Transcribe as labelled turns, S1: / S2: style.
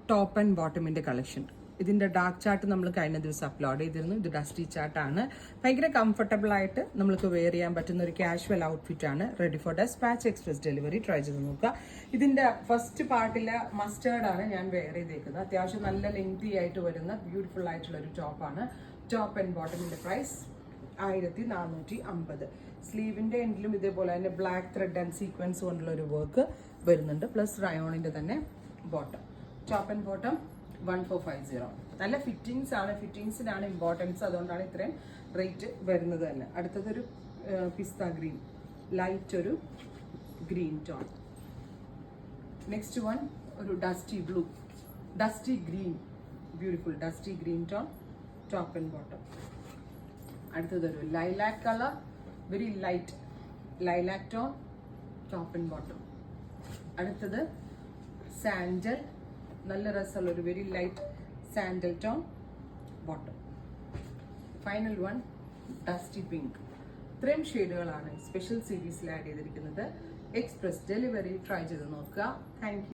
S1: Top and ബോട്ടമിന്റെ collection. ഇതിന്റെ dark chart നമ്മൾ കഴിഞ്ഞ ദിവസം അപ്ലോഡ് ചെയ്തിരുന്നു. ഇത് ഡസ്റ്റി ചാർട്ടാണ്. ഭയങ്കര കംഫർട്ടബിൾ ആയിട്ട് നമ്മൾക്ക് വെയർ ചെയ്യാൻ പറ്റുന്ന ഒരു കാഷ്വൽ ഔട്ട്ഫിറ്റ് ആണ്. Ready for despatch express delivery. Try ചെയ്ത് നോക്കുക. ഇതിന്റെ ഫസ്റ്റ് പാർട്ടിലെ മസ്റ്റേർഡ് ആണ് ഞാൻ വെയർ ചെയ്തേക്കുന്നത്. അത്യാവശ്യം നല്ല ലെങ്തി ആയിട്ട് വരുന്ന ബ്യൂട്ടിഫുൾ ആയിട്ടുള്ള ഒരു ടോപ്പാണ്. ടോപ്പ് ആൻഡ് ബോട്ടമിന്റെ പ്രൈസ് 1450. സ്ലീവിന്റെ എൻഡിലും ഇതേപോലെ തന്നെ ബ്ലാക്ക് ത്രെഡ് ആൻഡ് സീക്വൻസ് കൊണ്ടുള്ള ഒരു വർക്ക് വരുന്നുണ്ട്. പ്ലസ് റയോണിന്റെ തന്നെ ബോട്ടം. Top and bottom 1450. നല്ല ഫിറ്റിങ്സ് ആണ്. ഫിറ്റിങ്സിനാണ് ഇമ്പോർട്ടൻസ്. അതുകൊണ്ടാണ് ഇത്രയും റേറ്റ് വരുന്നത് തന്നെ. അടുത്തതൊരു പിസ്ത ഗ്രീൻ, ലൈറ്റ് ഒരു ഗ്രീൻ ടോൺ. നെക്സ്റ്റ് വൺ ഒരു dusty blue, dusty green, beautiful dusty green tone. Top and bottom. അടുത്തതൊരു lilac colour, very light lilac tone. Top and bottom. അടുത്തത് സാൻഡൽ, നല്ല രസമുള്ള ഒരു very light sandal tone. Bottom. Final one dusty pink. ഇത്രയും ഷെയ്ഡുകളാണ് special സീരീസിൽ add ചെയ്തിരിക്കുന്നത്. Express delivery try ചെയ്ത് നോക്കുക. Thank U.